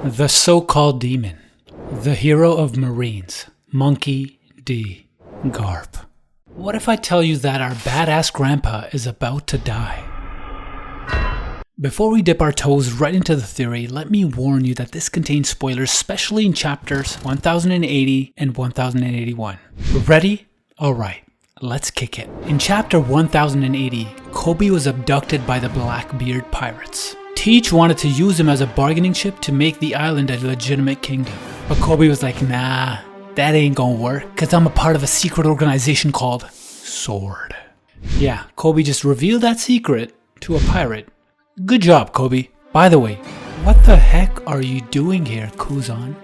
The so-called demon, the hero of Marines, Monkey D. Garp. What if I tell you that our badass grandpa is about to die? Before we dip our toes right into the theory, let me warn you that this contains spoilers, especially in chapters 1080 and 1081. Ready? Alright, let's kick it. In chapter 1080, Kobe was abducted by the Blackbeard pirates. Teach wanted to use him as a bargaining chip to make the island a legitimate kingdom. But Kobe was like, nah, that ain't gonna work, cause I'm a part of a secret organization called Sword. Yeah, Kobe just revealed that secret to a pirate. Good job, Kobe. By the way, what the heck are you doing here, Kuzan?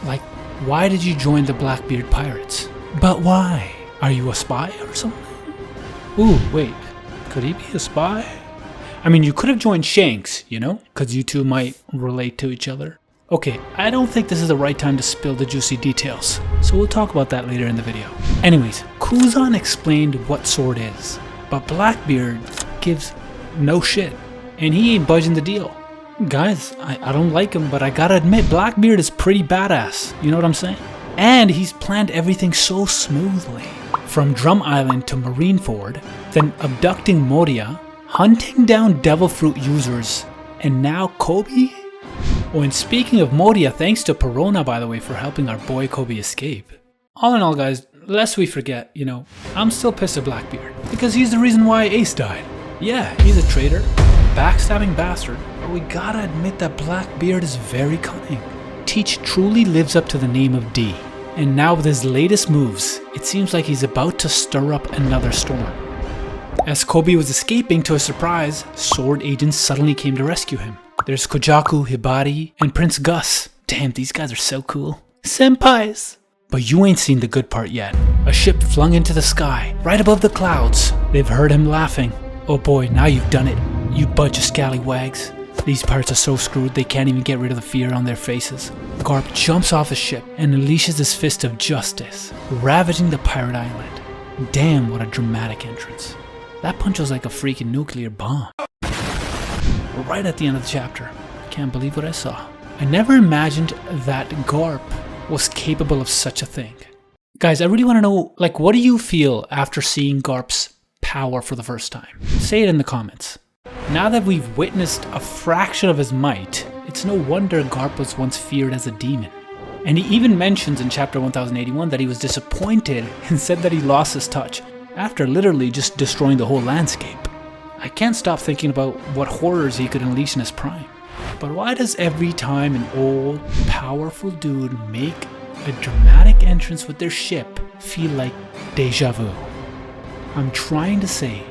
Like, why did you join the Blackbeard pirates? But why? Are you a spy or something? Ooh, wait, could he be a spy? I mean, you could have joined Shanks, you know, because you two might relate to each other. Okay, I don't think this is the right time to spill the juicy details, so we'll talk about that later in the video. Anyways, Kuzan explained what Sword is, but Blackbeard gives no shit, and he ain't budging the deal. Guys, I don't like him, but I gotta admit, Blackbeard is pretty badass, you know what I'm saying? And he's planned everything so smoothly. From Drum Island to Marineford, then abducting Moria, hunting down devil fruit users, and now Kobe? Oh, and speaking of Moria, thanks to Perona, by the way, for helping our boy Kobe escape. All in all, guys, lest we forget, you know, I'm still pissed at Blackbeard, because he's the reason why Ace died. Yeah, he's a traitor, backstabbing bastard, but we gotta admit that Blackbeard is very cunning. Teach truly lives up to the name of D, and now with his latest moves, it seems like he's about to stir up another storm. As Kobe was escaping, to his surprise, Sword agents suddenly came to rescue him. There's Kojaku, Hibari, and Prince Gus. Damn, these guys are so cool. Senpais! But you ain't seen the good part yet. A ship flung into the sky, right above the clouds. They've heard him laughing. Oh boy, now you've done it, you bunch of scallywags. These pirates are so screwed they can't even get rid of the fear on their faces. Garp jumps off the ship and unleashes his fist of justice, ravaging the pirate island. Damn, what a dramatic entrance. That punch was like a freaking nuclear bomb. Right at the end of the chapter. Can't believe what I saw. I never imagined that Garp was capable of such a thing. Guys, I really want to know, like, what do you feel after seeing Garp's power for the first time? Say it in the comments. Now that we've witnessed a fraction of his might, it's no wonder Garp was once feared as a demon. And he even mentions in chapter 1081 that he was disappointed and said that he lost his touch after literally just destroying the whole landscape. I can't stop thinking about what horrors he could unleash in his prime. But why does every time an old, powerful dude make a dramatic entrance with their ship feel like deja vu? I'm trying to say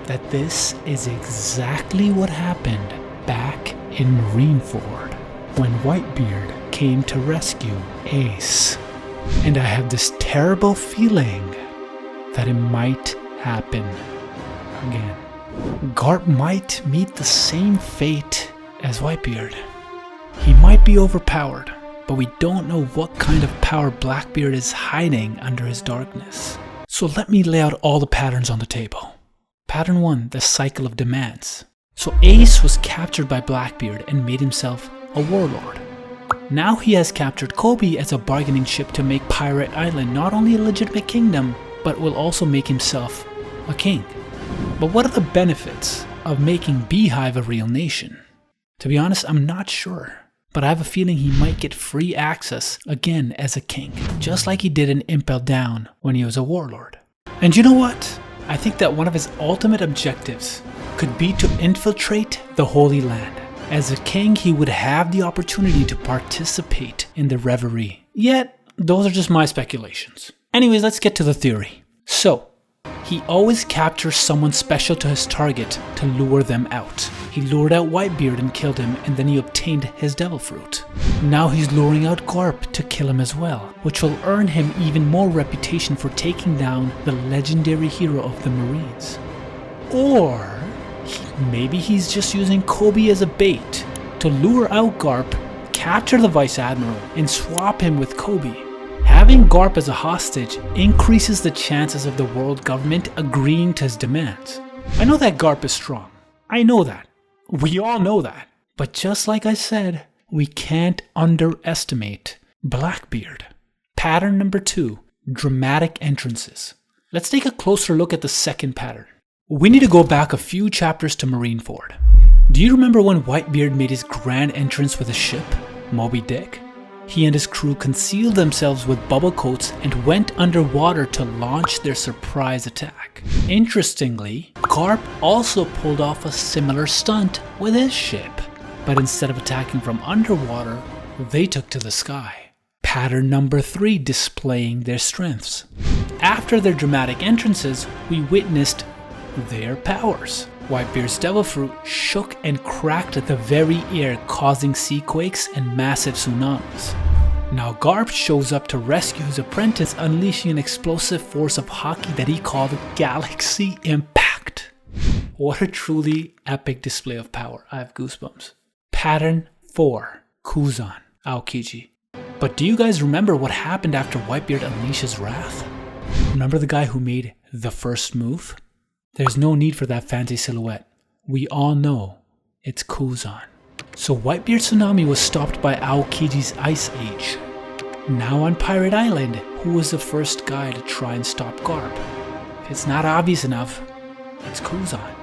that this is exactly what happened back in Marineford when Whitebeard came to rescue Ace. And I have this terrible feeling that it might happen again. Garp might meet the same fate as Whitebeard. He might be overpowered, but we don't know what kind of power Blackbeard is hiding under his darkness. So let me lay out all the patterns on the table. Pattern 1, the cycle of demands. So Ace was captured by Blackbeard and made himself a warlord. Now he has captured Kobe as a bargaining chip to make Pirate Island not only a legitimate kingdom, but will also make himself a king. But what are the benefits of making Beehive a real nation? To be honest, I'm not sure, but I have a feeling he might get free access again as a king, just like he did in Impel Down when he was a warlord. And you know what? I think that one of his ultimate objectives could be to infiltrate the Holy Land. As a king, he would have the opportunity to participate in the revelry. Yet, those are just my speculations. Anyways, let's get to the theory. So, he always captures someone special to his target to lure them out. He lured out Whitebeard and killed him, and then he obtained his devil fruit. Now he's luring out Garp to kill him as well, which will earn him even more reputation for taking down the legendary hero of the Marines. Or maybe he's just using Kobe as a bait to lure out Garp, capture the Vice Admiral, and swap him with Kobe. Having Garp as a hostage increases the chances of the world government agreeing to his demands. I know that Garp is strong. I know that. We all know that. But just like I said, we can't underestimate Blackbeard. Pattern number 2, dramatic entrances. Let's take a closer look at the second pattern. We need to go back a few chapters to Marineford. Do you remember when Whitebeard made his grand entrance with his ship, Moby Dick? He and his crew concealed themselves with bubble coats and went underwater to launch their surprise attack. Interestingly, Garp also pulled off a similar stunt with his ship, but instead of attacking from underwater, they took to the sky. Pattern number 3, displaying their strengths. After their dramatic entrances, we witnessed their powers. Whitebeard's Devil Fruit shook and cracked the very air, causing sea quakes and massive tsunamis. Now Garp shows up to rescue his apprentice, unleashing an explosive force of Haki that he called Galaxy Impact. What a truly epic display of power. I have goosebumps. Pattern 4, Kuzan, Aokiji. But do you guys remember what happened after Whitebeard unleashed his wrath? Remember the guy who made the first move? There's no need for that fancy silhouette. We all know it's Kuzan. So Whitebeard Tsunami was stopped by Aokiji's Ice Age. Now on Pirate Island, who was the first guy to try and stop Garp? If it's not obvious enough, it's Kuzan.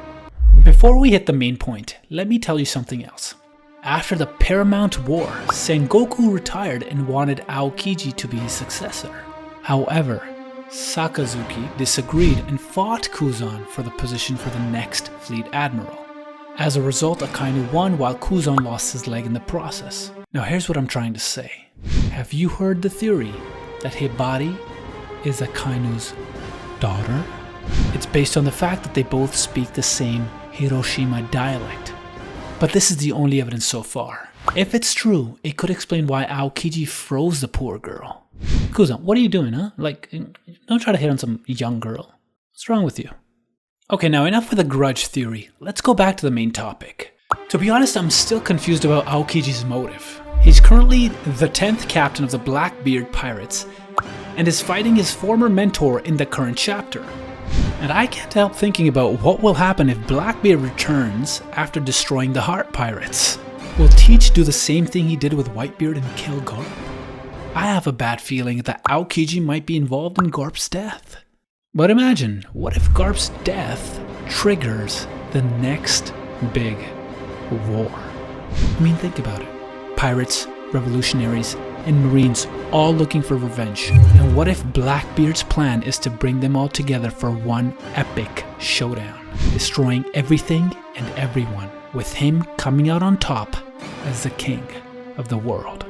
Before we hit the main point, let me tell you something else. After the Paramount War, Sengoku retired and wanted Aokiji to be his successor. However, Sakazuki disagreed and fought Kuzan for the position for the next fleet admiral. As a result, Akainu won while Kuzan lost his leg in the process. Now here's what I'm trying to say. Have you heard the theory that Hibari is Akainu's daughter? It's based on the fact that they both speak the same Hiroshima dialect. But this is the only evidence so far. If it's true, it could explain why Aokiji froze the poor girl. Kuzan, what are you doing, huh? Like, don't try to hit on some young girl. What's wrong with you? Okay, now enough with the grudge theory. Let's go back to the main topic. To be honest, I'm still confused about Aokiji's motive. He's currently the 10th captain of the Blackbeard Pirates and is fighting his former mentor in the current chapter. And I can't help thinking about what will happen if Blackbeard returns after destroying the Heart Pirates. Will Teach do the same thing he did with Whitebeard and kill Garp? I have a bad feeling that Aokiji might be involved in Garp's death. But imagine, what if Garp's death triggers the next big war? I mean, think about it. Pirates, revolutionaries, and Marines all looking for revenge. And what if Blackbeard's plan is to bring them all together for one epic showdown, destroying everything and everyone, with him coming out on top as the king of the world?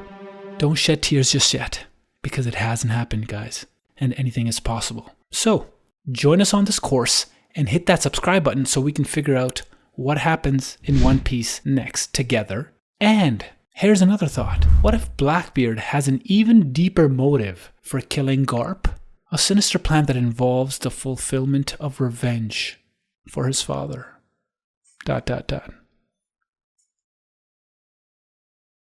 Don't shed tears just yet, because it hasn't happened, guys, and anything is possible. So, join us on this course and hit that subscribe button so we can figure out what happens in One Piece next together. And here's another thought. What if Blackbeard has an even deeper motive for killing Garp? A sinister plan that involves the fulfillment of revenge for his father. ...